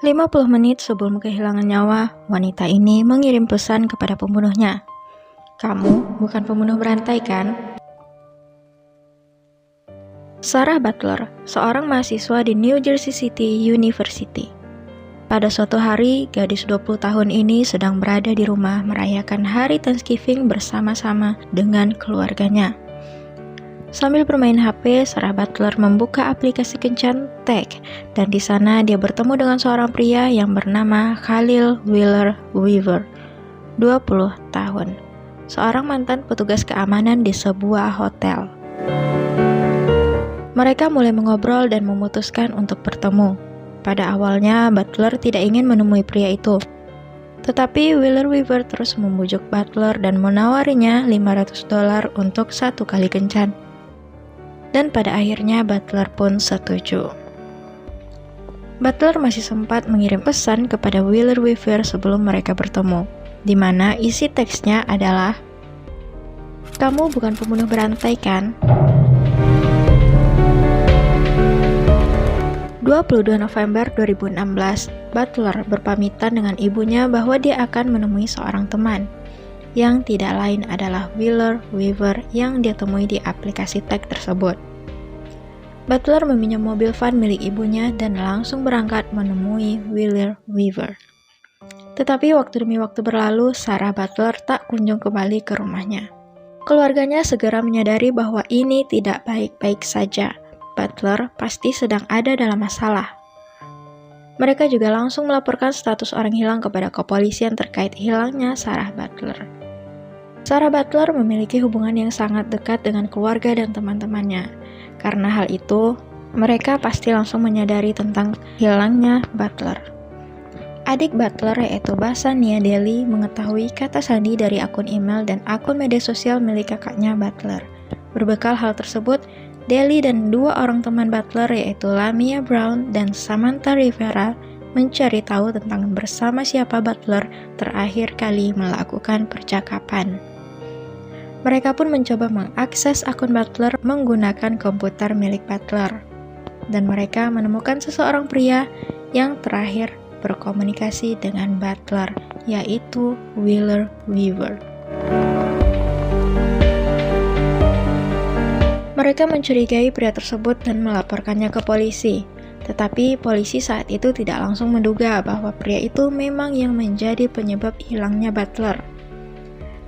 50 menit sebelum kehilangan nyawa, wanita ini mengirim pesan kepada pembunuhnya. "Kamu bukan pembunuh berantai, kan?" Sarah Butler, seorang mahasiswa di New Jersey City University. Pada suatu hari, gadis 20 tahun ini sedang berada di rumah merayakan hari Thanksgiving bersama-sama dengan keluarganya. Sambil bermain HP, Sarah Butler membuka aplikasi kencan Tag, dan di sana dia bertemu dengan seorang pria yang bernama Khalil Wheeler Weaver, 20 tahun, seorang mantan petugas keamanan di sebuah hotel. Mereka mulai mengobrol dan memutuskan untuk bertemu. Pada awalnya, Butler tidak ingin menemui pria itu. Tetapi Wheeler Weaver terus membujuk Butler dan menawarinya $500 untuk satu kali kencan. Dan pada akhirnya Butler pun setuju. Butler masih sempat mengirim pesan kepada Wheeler Weaver sebelum mereka bertemu, di mana isi teksnya adalah, "Kamu bukan pembunuh berantai, kan?" 22 November 2016, Butler berpamitan dengan ibunya bahwa dia akan menemui seorang teman, yang tidak lain adalah Wheeler Weaver yang dia temui di aplikasi Tag tersebut. Butler meminjam mobil van milik ibunya dan langsung berangkat menemui Wheeler Weaver. Tetapi waktu demi waktu berlalu, Sarah Butler tak kunjung kembali ke rumahnya. Keluarganya segera menyadari bahwa ini tidak baik-baik saja. Butler pasti sedang ada dalam masalah. Mereka juga langsung melaporkan status orang hilang kepada kepolisian terkait hilangnya Sarah Butler. Sarah Butler memiliki hubungan yang sangat dekat dengan keluarga dan teman-temannya. Karena hal itu, mereka pasti langsung menyadari tentang hilangnya Butler. Adik Butler yaitu Basania Deli mengetahui kata sandi dari akun email dan akun media sosial milik kakaknya Butler. Berbekal hal tersebut, Deli dan dua orang teman Butler yaitu Lamia Brown dan Samantha Rivera mencari tahu tentang bersama siapa Butler terakhir kali melakukan percakapan. Mereka pun mencoba mengakses akun Butler menggunakan komputer milik Butler, dan mereka menemukan seseorang pria yang terakhir berkomunikasi dengan Butler, yaitu Wheeler Weaver. Mereka mencurigai pria tersebut dan melaporkannya ke polisi. Tetapi polisi saat itu tidak langsung menduga bahwa pria itu memang yang menjadi penyebab hilangnya Butler.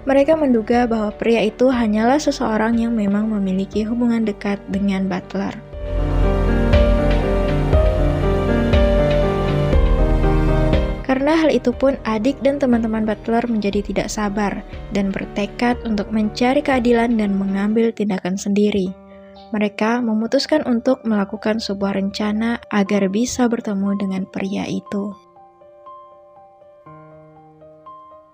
Mereka menduga bahwa pria itu hanyalah seseorang yang memang memiliki hubungan dekat dengan Butler. Karena hal itu pun adik dan teman-teman Butler menjadi tidak sabar dan bertekad untuk mencari keadilan dan mengambil tindakan sendiri. Mereka memutuskan untuk melakukan sebuah rencana agar bisa bertemu dengan pria itu.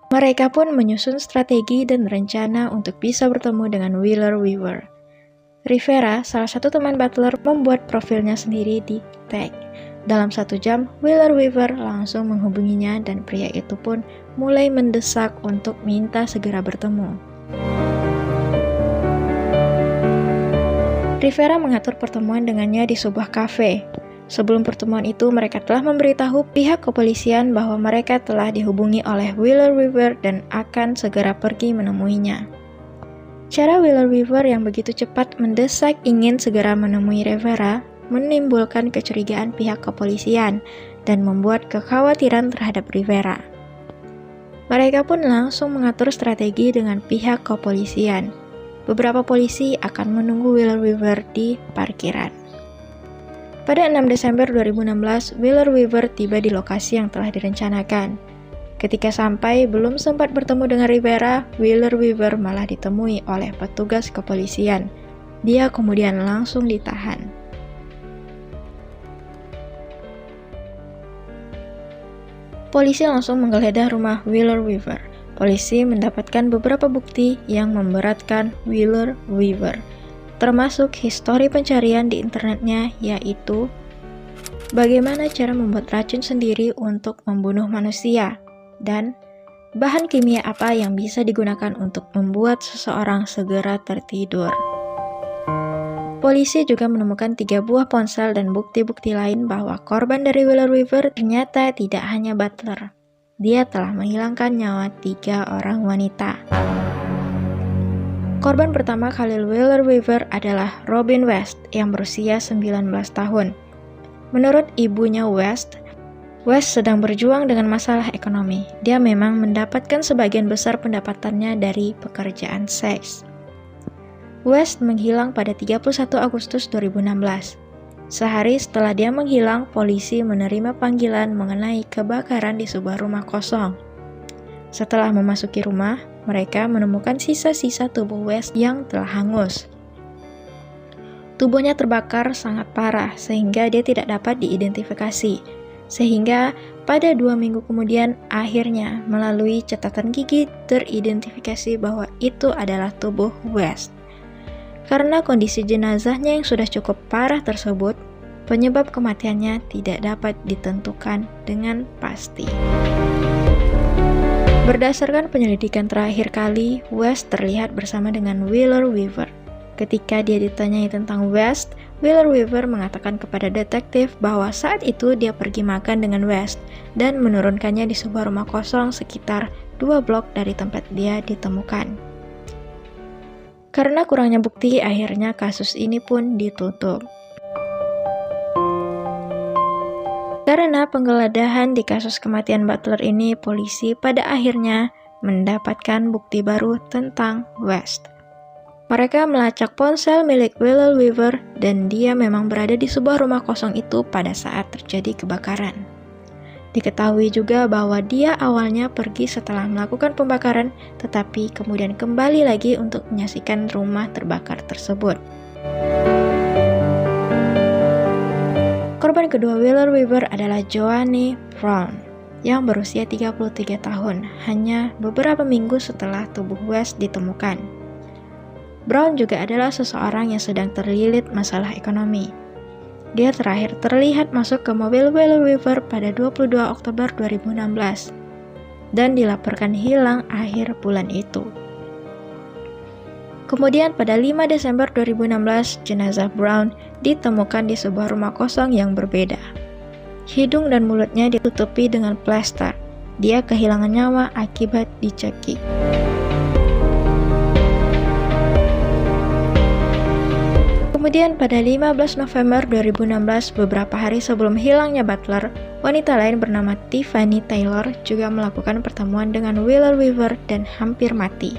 Mereka pun menyusun strategi dan rencana untuk bisa bertemu dengan Wheeler Weaver. Rivera, salah satu teman Butler, membuat profilnya sendiri di Tag. Dalam 1 jam, Wheeler Weaver langsung menghubunginya dan pria itu pun mulai mendesak untuk minta segera bertemu. Rivera mengatur pertemuan dengannya di sebuah kafe. Sebelum pertemuan itu, mereka telah memberitahu pihak kepolisian bahwa mereka telah dihubungi oleh Wheeler Weaver dan akan segera pergi menemuinya. Cara Wheeler Weaver yang begitu cepat mendesak ingin segera menemui Rivera menimbulkan kecurigaan pihak kepolisian dan membuat kekhawatiran terhadap Rivera. Mereka pun langsung mengatur strategi dengan pihak kepolisian. Beberapa polisi akan menunggu Wheeler Weaver di parkiran. Pada 6 Desember 2016, Wheeler Weaver tiba di lokasi yang telah direncanakan. Ketika sampai, belum sempat bertemu dengan Rivera, Wheeler Weaver malah ditemui oleh petugas kepolisian. Dia kemudian langsung ditahan. Polisi langsung menggeledah rumah Wheeler Weaver. Polisi mendapatkan beberapa bukti yang memberatkan Wheeler Weaver, termasuk histori pencarian di internetnya, yaitu bagaimana cara membuat racun sendiri untuk membunuh manusia, dan bahan kimia apa yang bisa digunakan untuk membuat seseorang segera tertidur. Polisi juga menemukan 3 buah ponsel dan bukti-bukti lain bahwa korban dari Wheeler Weaver ternyata tidak hanya butler. Dia telah menghilangkan nyawa 3 orang wanita. Korban pertama Khalil Wheeler Weaver adalah Robin West yang berusia 19 tahun. Menurut ibunya West sedang berjuang dengan masalah ekonomi. Dia memang mendapatkan sebagian besar pendapatannya dari pekerjaan seks. West menghilang pada 31 Agustus 2016. Sehari setelah dia menghilang, polisi menerima panggilan mengenai kebakaran di sebuah rumah kosong. Setelah memasuki rumah, mereka menemukan sisa-sisa tubuh West yang telah hangus. Tubuhnya terbakar sangat parah sehingga dia tidak dapat diidentifikasi. Sehingga pada 2 minggu kemudian akhirnya melalui catatan gigi teridentifikasi bahwa itu adalah tubuh West. Karena kondisi jenazahnya yang sudah cukup parah tersebut, penyebab kematiannya tidak dapat ditentukan dengan pasti. Berdasarkan penyelidikan terakhir kali, West terlihat bersama dengan Wheeler Weaver. Ketika dia ditanyai tentang West, Wheeler Weaver mengatakan kepada detektif bahwa saat itu dia pergi makan dengan West dan menurunkannya di sebuah rumah kosong sekitar 2 blok dari tempat dia ditemukan. Karena kurangnya bukti, akhirnya kasus ini pun ditutup. Karena penggeledahan di kasus kematian butler ini, polisi pada akhirnya mendapatkan bukti baru tentang West. Mereka melacak ponsel milik Wheeler Weaver dan dia memang berada di sebuah rumah kosong itu pada saat terjadi kebakaran. Diketahui juga bahwa dia awalnya pergi setelah melakukan pembakaran, tetapi kemudian kembali lagi untuk menyaksikan rumah terbakar tersebut. Korban kedua Wheeler Weaver adalah Joanne Brown, yang berusia 33 tahun, hanya beberapa minggu setelah tubuh West ditemukan. Brown juga adalah seseorang yang sedang terlilit masalah ekonomi. Dia terakhir terlihat masuk ke mobil Wheeler Weaver pada 22 Oktober 2016 dan dilaporkan hilang akhir bulan itu. Kemudian pada 5 Desember 2016, jenazah Brown ditemukan di sebuah rumah kosong yang berbeda. Hidung dan mulutnya ditutupi dengan plester. Dia kehilangan nyawa akibat dicekik. Kemudian pada 15 November 2016, beberapa hari sebelum hilangnya butler, wanita lain bernama Tiffany Taylor juga melakukan pertemuan dengan Wheeler Weaver dan hampir mati.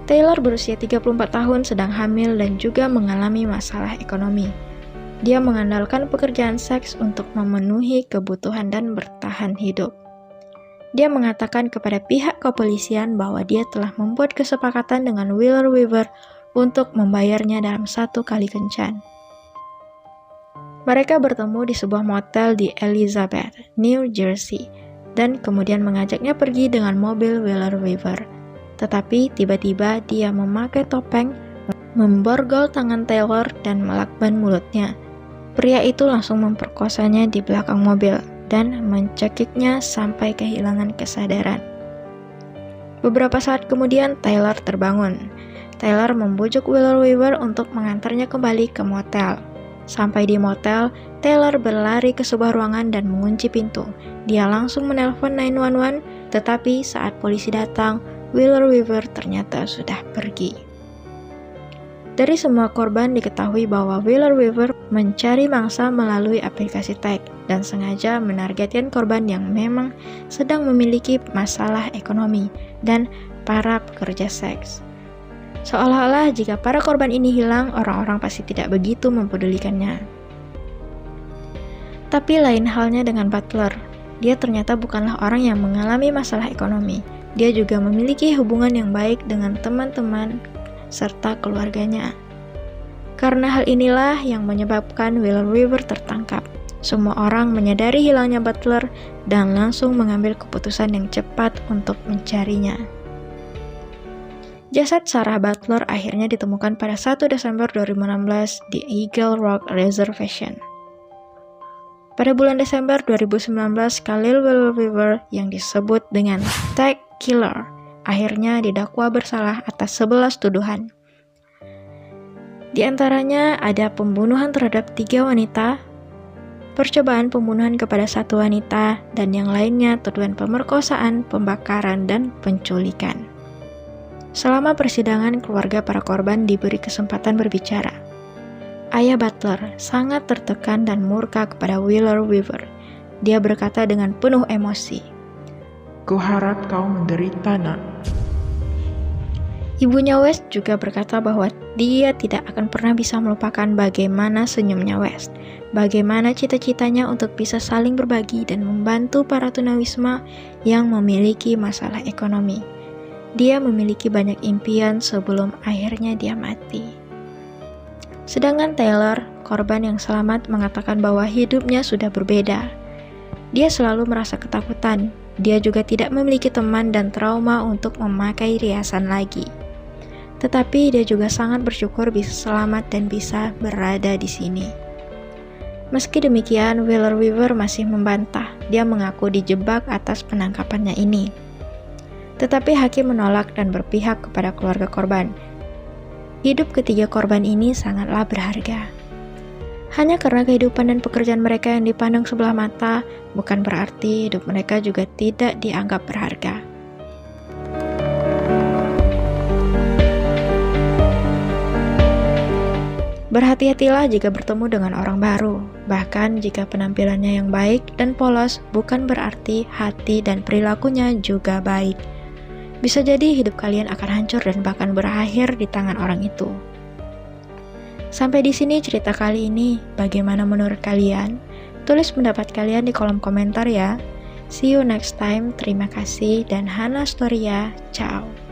Taylor berusia 34 tahun, sedang hamil dan juga mengalami masalah ekonomi. Dia mengandalkan pekerjaan seks untuk memenuhi kebutuhan dan bertahan hidup. Dia mengatakan kepada pihak kepolisian bahwa dia telah membuat kesepakatan dengan Wheeler Weaver untuk membayarnya dalam 1 kali kencan. Mereka bertemu di sebuah motel di Elizabeth, New Jersey, dan kemudian mengajaknya pergi dengan mobil Wheeler Weaver. Tetapi tiba-tiba dia memakai topeng, memborgol tangan Taylor dan melakban mulutnya. Pria itu langsung memperkosanya di belakang mobil dan mencekiknya sampai kehilangan kesadaran. Beberapa saat kemudian Taylor terbangun. Taylor membujuk Wheeler Weaver untuk mengantarnya kembali ke motel. Sampai di motel, Taylor berlari ke sebuah ruangan dan mengunci pintu. Dia langsung menelpon 911, tetapi saat polisi datang, Wheeler Weaver ternyata sudah pergi. Dari semua korban diketahui bahwa Wheeler Weaver mencari mangsa melalui aplikasi tag dan sengaja menargetkan korban yang memang sedang memiliki masalah ekonomi dan para pekerja seks. Seolah-olah jika para korban ini hilang, orang-orang pasti tidak begitu mempedulikannya. Tapi lain halnya dengan butler. Dia ternyata bukanlah orang yang mengalami masalah ekonomi. Dia juga memiliki hubungan yang baik dengan teman-teman serta keluarganya. Karena hal inilah yang menyebabkan Wheeler Weaver tertangkap. Semua orang menyadari hilangnya butler dan langsung mengambil keputusan yang cepat untuk mencarinya. Jasad Sarah Butler akhirnya ditemukan pada 1 Desember 2016 di Eagle Rock Reservation. Pada bulan Desember 2019, Khalil Wheeler Weaver yang disebut dengan Tag Killer akhirnya didakwa bersalah atas 11 tuduhan. Di antaranya ada pembunuhan terhadap 3 wanita, percobaan pembunuhan kepada 1 wanita, dan yang lainnya tuduhan pemerkosaan, pembakaran, dan penculikan. Selama persidangan, keluarga para korban diberi kesempatan berbicara. Ayah Butler sangat tertekan dan murka kepada Wheeler Weaver. Dia berkata dengan penuh emosi, "Kuharap kau menderita, nak." Ibunya West juga berkata bahwa dia tidak akan pernah bisa melupakan bagaimana senyumnya West, bagaimana cita-citanya untuk bisa saling berbagi dan membantu para tunawisma yang memiliki masalah ekonomi. Dia memiliki banyak impian sebelum akhirnya dia mati. Sedangkan Taylor, korban yang selamat, mengatakan bahwa hidupnya sudah berbeda. Dia selalu merasa ketakutan. Dia juga tidak memiliki teman dan trauma untuk memakai riasan lagi. Tetapi dia juga sangat bersyukur bisa selamat dan bisa berada di sini. Meski demikian, Wheeler Weaver masih membantah. Dia mengaku dijebak atas penangkapannya ini. Tetapi hakim menolak dan berpihak kepada keluarga korban. Hidup ketiga korban ini sangatlah berharga. Hanya karena kehidupan dan pekerjaan mereka yang dipandang sebelah mata, bukan berarti hidup mereka juga tidak dianggap berharga. Berhati-hatilah jika bertemu dengan orang baru, bahkan jika penampilannya yang baik dan polos bukan berarti hati dan perilakunya juga baik. Bisa jadi hidup kalian akan hancur dan bahkan berakhir di tangan orang itu. Sampai di sini cerita kali ini. Bagaimana menurut kalian? Tulis pendapat kalian di kolom komentar ya. See you next time. Terima kasih dan Hana Storia. Ciao.